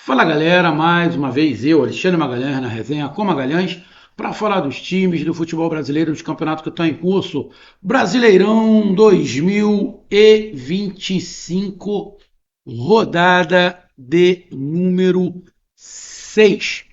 Fala galera, mais uma vez eu, Alexandre Magalhães, na resenha com Magalhães, para falar dos times do futebol brasileiro, dos campeonatos que estão em curso. Brasileirão 2025, rodada de número 6.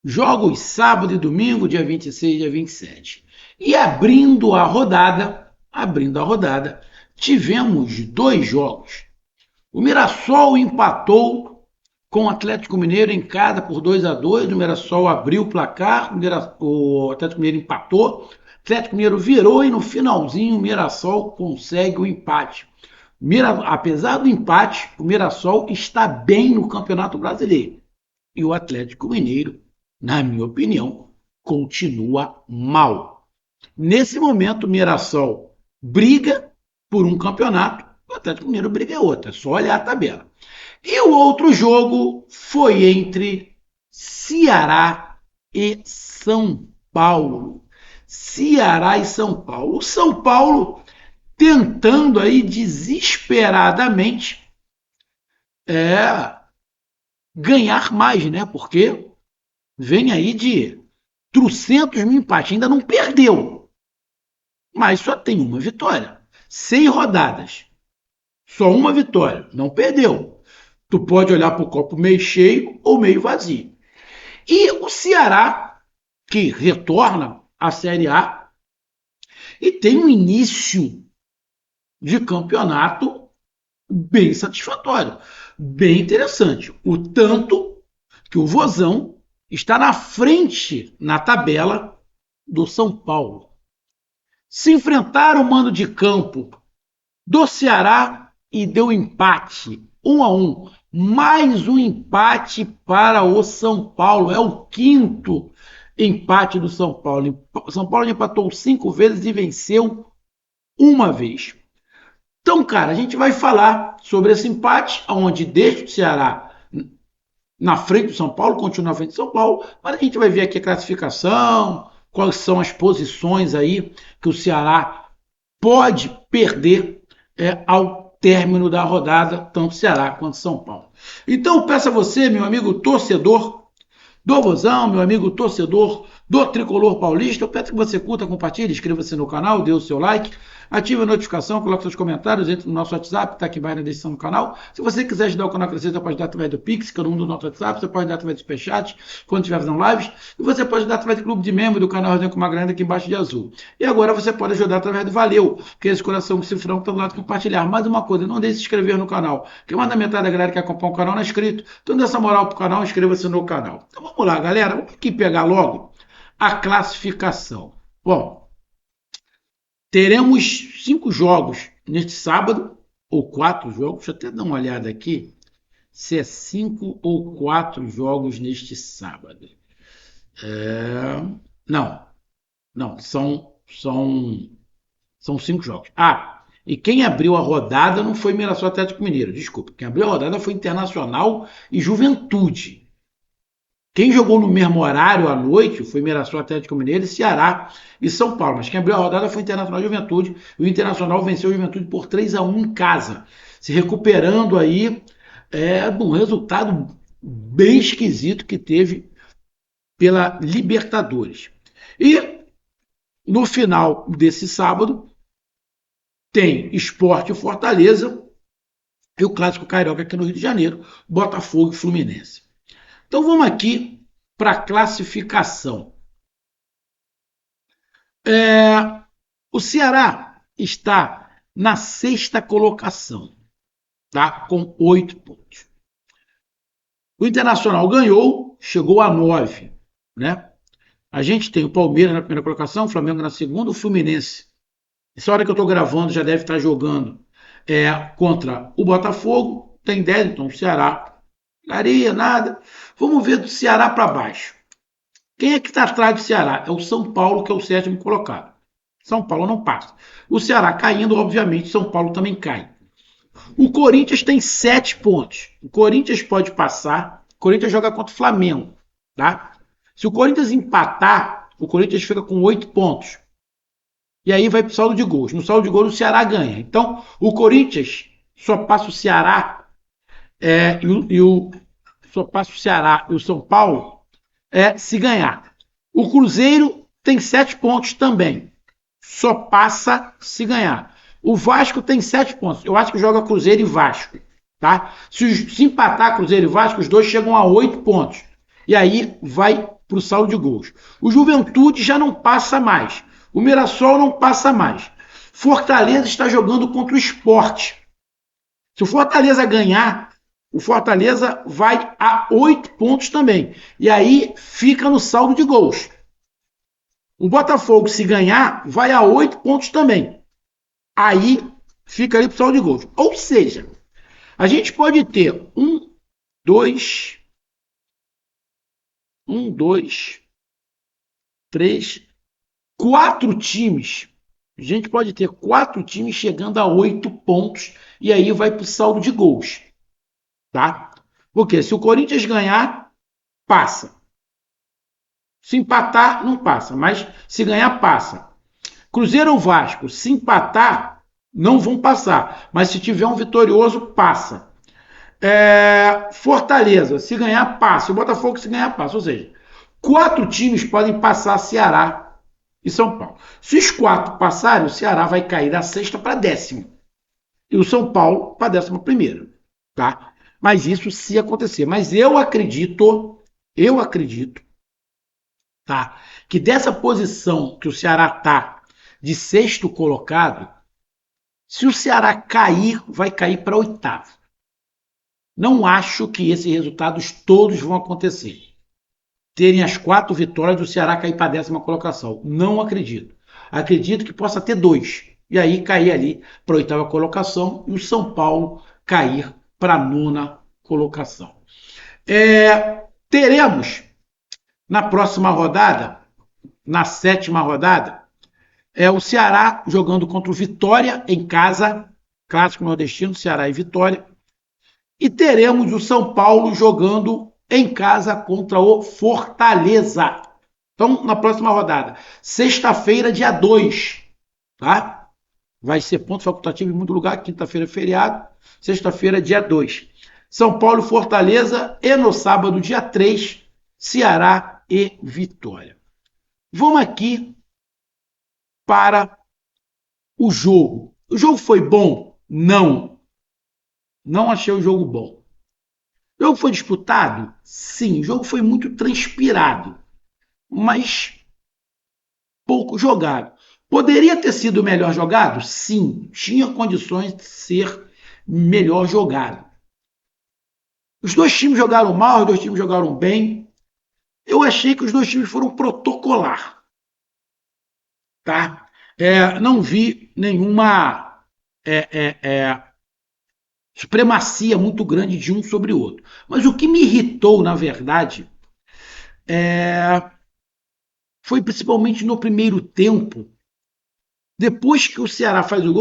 Jogos sábado e domingo, dia 26 e dia 27. E abrindo a rodada, tivemos dois jogos. O Mirassol empatou com o Atlético Mineiro em casa por 2-2. O Mirassol abriu o placar, o Atlético Mineiro empatou, o Atlético Mineiro virou e no finalzinho o Mirassol consegue o empate. Apesar do empate, o Mirassol está bem no Campeonato Brasileiro. E o Atlético Mineiro, na minha opinião, continua mal. Nesse momento, o Mirassol briga por um campeonato, o Atlético Mineiro briga outro. É só olhar a tabela. E o outro jogo foi entre Ceará e São Paulo. Ceará e São Paulo. O São Paulo tentando aí desesperadamente ganhar mais, né? Porque vem aí de trocentos mil empates. Ainda não perdeu, mas só tem uma vitória. 6 rodadas. Só uma vitória. Não perdeu. Tu pode olhar para o copo meio cheio ou meio vazio. E o Ceará, que retorna à Série A e tem um início de campeonato bem satisfatório, bem interessante. O tanto que o Vozão está na frente na tabela do São Paulo. Se enfrentaram o mando de campo do Ceará e deu empate, 1-1. Mais um empate para o São Paulo. É o quinto empate do São Paulo. O São Paulo empatou 5 vezes e venceu uma vez. Então, cara, a gente vai falar sobre esse empate, onde deixa o Ceará na frente do São Paulo, continua na frente do São Paulo, mas a gente vai ver aqui a classificação, quais são as posições aí que o Ceará pode perder ao término da rodada, tanto Ceará quanto São Paulo. Então, peço a você, meu amigo torcedor do Vozão, meu amigo torcedor do Tricolor Paulista, eu peço que você curta, compartilhe, inscreva-se no canal, dê o seu like, ative a notificação, coloque seus comentários, entre no nosso WhatsApp, está aqui embaixo na descrição do canal. Se você quiser ajudar o canal a crescer, você pode dar através do Pix, que é o número do nosso WhatsApp, você pode dar através do Superchat, quando estiver fazendo lives, e você pode dar através do clube de membros do canal Resenha com Magalhães aqui embaixo de azul. E agora você pode ajudar através do Valeu, que é esse coração que se frango está do lado de compartilhar. Mais uma coisa, não deixe de se inscrever no canal, que mais da metade da galera que acompanha o canal não é inscrito. Então dê essa moral pro canal, inscreva-se no canal. Então vamos lá, galera, vamos aqui pegar logo a classificação. Bom, teremos 5 jogos neste sábado, ou 4 jogos, deixa eu até dar uma olhada aqui, se é 5 ou 4 jogos neste sábado. Não, não, são 5 jogos. E quem abriu a rodada não foi Mirassol Atlético Mineiro, desculpa. Quem abriu a rodada foi Internacional e Juventude. Quem jogou no mesmo horário à noite foi Mirassol Atlético Mineiro, Ceará e São Paulo. Mas quem abriu a rodada foi Internacional e Juventude. E o Internacional venceu a Juventude por 3-1 em casa. Se recuperando aí de um resultado bem esquisito que teve pela Libertadores. E no final desse sábado tem Sport e Fortaleza e o Clássico Carioca aqui no Rio de Janeiro, Botafogo e Fluminense. Então vamos aqui para a classificação. O Ceará está na 6ª colocação, tá? Com 8 pontos. O Internacional ganhou, chegou a 9, né? A gente tem o Palmeiras na primeira colocação, o Flamengo na segunda, o Fluminense. Essa hora que eu estou gravando já deve estar jogando contra o Botafogo, tem 10, então o Ceará daria nada. Vamos ver do Ceará para baixo. Quem é que está atrás do Ceará? É o São Paulo, que é o 7º colocado. São Paulo não passa. O Ceará caindo, obviamente, São Paulo também cai. O Corinthians tem 7 pontos. O Corinthians pode passar. O Corinthians joga contra o Flamengo, tá? Se o Corinthians empatar, o Corinthians fica com 8 pontos. E aí vai para o saldo de gols. No saldo de gols, o Ceará ganha. Então, o Corinthians só passa o Ceará e o só passa o Ceará e o São Paulo se ganhar. O Cruzeiro tem 7 pontos também. Só passa se ganhar. O Vasco tem 7 pontos. Eu acho que joga Cruzeiro e Vasco. Tá? Se empatar Cruzeiro e Vasco, os dois chegam a 8 pontos. E aí vai para o saldo de gols. O Juventude já não passa mais. O Mirassol não passa mais. Fortaleza está jogando contra o Sport. Se o Fortaleza ganhar, o Fortaleza vai a 8 pontos também. E aí fica no saldo de gols. O Botafogo, se ganhar, vai a 8 pontos também. Aí fica ali pro saldo de gols. Ou seja, a gente pode ter dois, três, 4 times. A gente pode ter 4 times chegando a 8 pontos e aí vai pro saldo de gols. Tá? Porque se o Corinthians ganhar, passa. Se empatar, não passa, mas se ganhar, passa. Cruzeiro ou Vasco, se empatar, não vão passar, mas se tiver um vitorioso, passa. Fortaleza, se ganhar, passa. O Botafogo, se ganhar, passa. Ou seja, 4 times podem passar Ceará e São Paulo. Se os 4 passarem, o Ceará vai cair da sexta para 10ª. E o São Paulo para 11ª. Tá? Mas isso se acontecer. Mas eu acredito, tá, que dessa posição que o Ceará está, de sexto colocado, se o Ceará cair, vai cair para 8º. Não acho que esses resultados todos vão acontecer. Terem as 4 vitórias do Ceará cair para a 10ª colocação. Não acredito. Acredito que possa ter 2. E aí cair ali para a 8ª colocação e o São Paulo cair para a 9ª colocação. Teremos na próxima rodada, na 7ª rodada, o Ceará jogando contra o Vitória em casa, clássico nordestino, Ceará e Vitória. E teremos o São Paulo jogando em casa contra o Fortaleza. Então, na próxima rodada, sexta-feira, dia 2, tá? Vai ser ponto facultativo em muito lugar, quinta-feira é feriado, sexta-feira, dia 2. São Paulo e Fortaleza, e no sábado, dia 3, Ceará e Vitória. Vamos aqui para o jogo. O jogo foi bom? Não. Não achei o jogo bom. O jogo foi disputado? Sim. O jogo foi muito transpirado, mas pouco jogado. Poderia ter sido melhor jogado? Sim. Tinha condições de ser melhor jogado. Os dois times jogaram mal, os dois times jogaram bem. Eu achei que os dois times foram protocolar. Tá? Não vi nenhuma supremacia muito grande de um sobre o outro. Mas o que me irritou, na verdade, foi principalmente no primeiro tempo. Depois que o Ceará faz o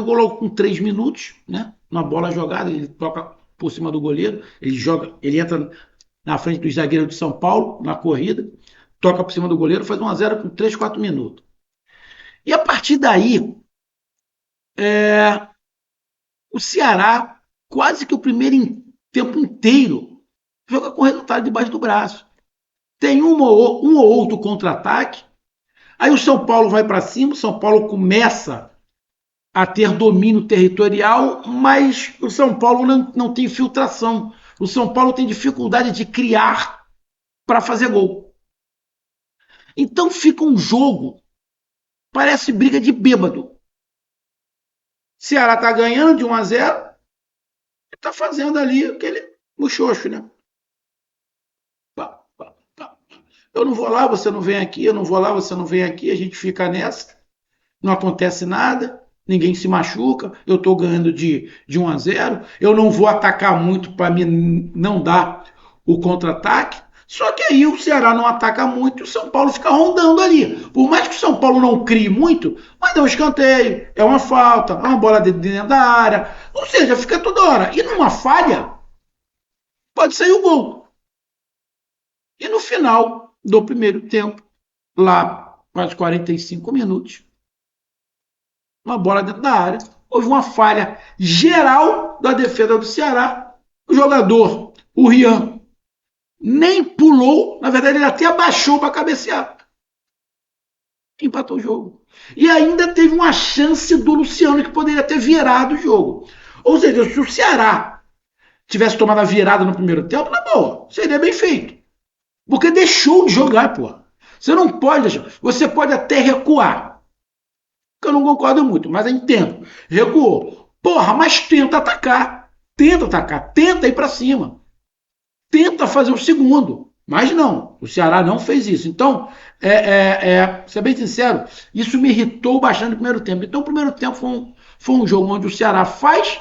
gol logo com 3 minutos, né? Uma bola jogada, ele toca por cima do goleiro, ele entra na frente do zagueiro de São Paulo, na corrida, toca por cima do goleiro, faz 1-0 com 3, 4 minutos. E a partir daí, o Ceará, quase que o primeiro tempo inteiro, joga com o resultado debaixo do braço. Tem um ou outro contra-ataque, aí o São Paulo vai para cima, o São Paulo começa a ter domínio territorial, mas o São Paulo não tem filtração. O São Paulo tem dificuldade de criar para fazer gol. Então fica um jogo, parece briga de bêbado. Ceará está ganhando de 1-0, está fazendo ali aquele muxoxo, né? Eu não vou lá, você não vem aqui, eu não vou lá, você não vem aqui, a gente fica nessa, não acontece nada, ninguém se machuca, eu estou ganhando de 1-0, eu não vou atacar muito para me não dar o contra-ataque, só que aí o Ceará não ataca muito e o São Paulo fica rondando ali. Por mais que o São Paulo não crie muito, mas dá um escanteio, é uma falta, é uma bola dentro da área, ou seja, fica toda hora. E numa falha, pode sair o gol. E no final do primeiro tempo, lá quase 45 minutos, uma bola dentro da área, houve uma falha geral da defesa do Ceará. O jogador, o Rian, nem pulou, na verdade ele até abaixou para cabecear. Empatou o jogo. E ainda teve uma chance do Luciano que poderia ter virado o jogo. Ou seja, se o Ceará tivesse tomado a virada no primeiro tempo, na boa, seria bem feito. Porque deixou de jogar, pô. Você não pode deixar. Você pode até recuar. Que eu não concordo muito, mas eu entendo. Recuou. Porra, mas tenta atacar. Tenta atacar. Tenta ir para cima. Tenta fazer o segundo. Mas não, o Ceará não fez isso. Então, ser bem sincero, isso me irritou bastante no primeiro tempo. Então, o primeiro tempo foi um jogo onde o Ceará faz,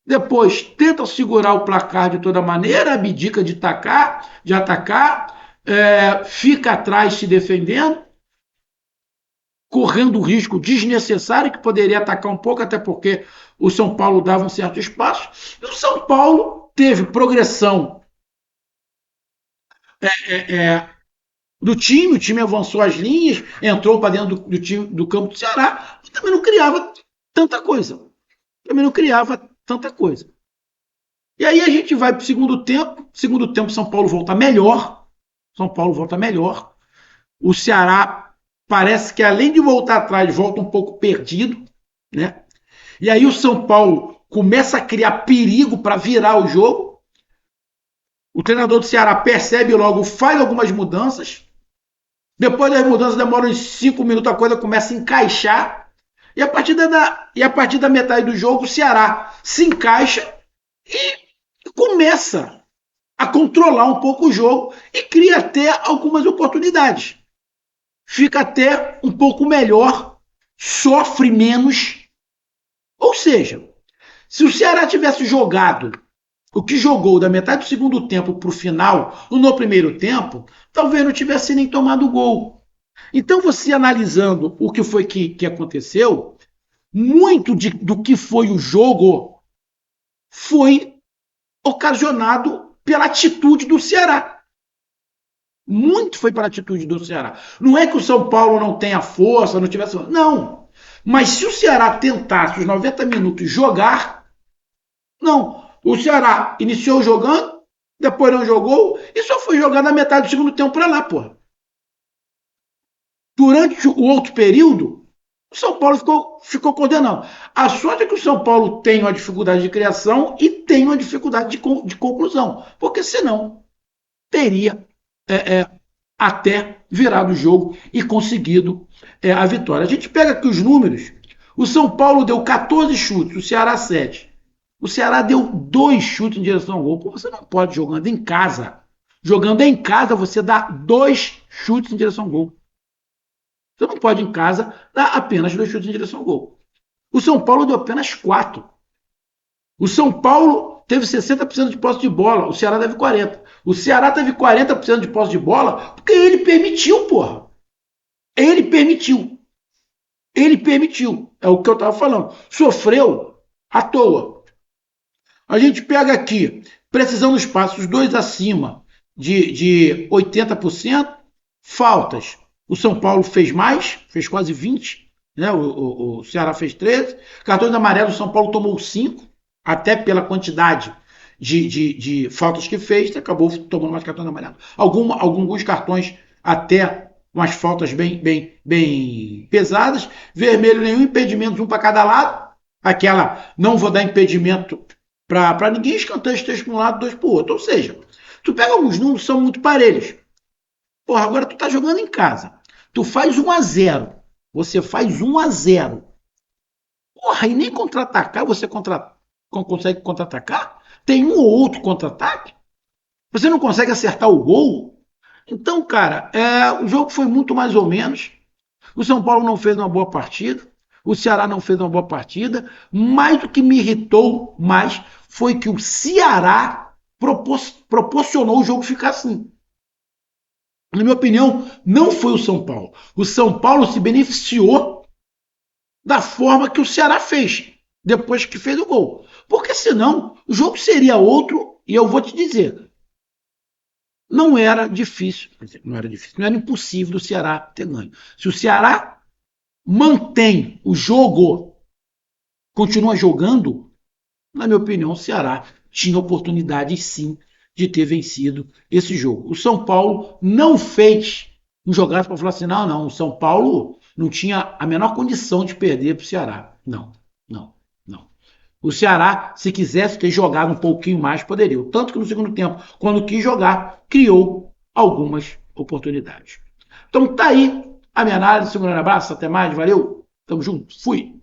depois tenta segurar o placar de toda maneira, abdica de atacar, fica atrás se defendendo, correndo risco desnecessário, que poderia atacar um pouco, até porque o São Paulo dava um certo espaço. E o São Paulo teve progressão do time, o time avançou as linhas, entrou para dentro do time do campo do Ceará, e também não criava tanta coisa. Também não criava tanta coisa. E aí a gente vai para o segundo tempo. Segundo tempo, São Paulo volta melhor. São Paulo volta melhor. O Ceará parece que, além de voltar atrás, volta um pouco perdido, né? E aí o São Paulo começa a criar perigo para virar o jogo. O treinador do Ceará percebe logo, faz algumas mudanças. Depois das mudanças, demora uns 5 minutos, a coisa começa a encaixar. E a partir da metade do jogo, o Ceará se encaixa e começa a controlar um pouco o jogo e cria até algumas oportunidades. Fica até um pouco melhor, sofre menos. Ou seja, se o Ceará tivesse jogado o que jogou da metade do segundo tempo para o final, no primeiro tempo, talvez não tivesse nem tomado gol. Então, você analisando o que foi que aconteceu, muito do que foi o jogo foi ocasionado pela atitude do Ceará. Muito foi pela atitude do Ceará. Não é que o São Paulo não tenha força, não tivesse. Não. Mas se o Ceará tentasse os 90 minutos jogar, não. O Ceará iniciou jogando, depois não jogou e só foi jogar na metade do segundo tempo para lá, porra. Durante o outro período, o São Paulo ficou condenando. A sorte é que o São Paulo tem uma dificuldade de criação e tem uma dificuldade de conclusão, porque senão teria até virado o jogo e conseguido a vitória. A gente pega aqui os números. O São Paulo deu 14 chutes, o Ceará 7. O Ceará deu 2 chutes em direção ao gol. Pô, você não pode jogando em casa. Jogando em casa, você dá 2 chutes em direção ao gol. Você não pode em casa dar apenas 2 chutes em direção ao gol. O São Paulo deu apenas 4. O São Paulo teve 60% de posse de bola, o Ceará teve 40%. O Ceará teve 40% de posse de bola porque ele permitiu, porra. Ele permitiu. Ele permitiu. É o que eu estava falando. Sofreu à toa. A gente pega aqui, precisão dos passos, 2 acima de 80%. Faltas. O São Paulo fez mais, fez quase 20%. Né? O Ceará fez 13%. Cartões amarelos, o São Paulo tomou 5%, até pela quantidade de faltas que fez, acabou tomando mais cartões amarelos. Alguns cartões até umas faltas bem pesadas. Vermelho nenhum, impedimentos um para cada lado. Aquela, não vou dar impedimento para ninguém, escanteio 3 para um lado, 2 para o outro. Ou seja, tu pega alguns números, são muito parelhos. Porra, agora tu tá jogando em casa. Tu faz 1-0. Você faz 1-0. Porra, e nem contra-atacar você consegue contra-atacar? Tem um ou outro contra-ataque? Você não consegue acertar o gol? Então, cara, o jogo foi muito mais ou menos. O São Paulo não fez uma boa partida. O Ceará não fez uma boa partida. Mas o que me irritou mais foi que o Ceará proporcionou o jogo ficar assim. Na minha opinião, não foi o São Paulo. O São Paulo se beneficiou da forma que o Ceará fez, depois que fez o gol. Porque senão, o jogo seria outro, e eu vou te dizer, não era impossível do Ceará ter ganho. Se o Ceará mantém o jogo, continua jogando, na minha opinião, o Ceará tinha oportunidade sim de ter vencido esse jogo. O São Paulo não fez um jogado para falar assim, não, o São Paulo não tinha a menor condição de perder para o Ceará. Não, não, não. O Ceará, se quisesse ter jogado um pouquinho mais, poderia. Tanto que no segundo tempo, quando quis jogar, criou algumas oportunidades. Então tá aí a minha análise. Um grande abraço, até mais, valeu, tamo junto, fui.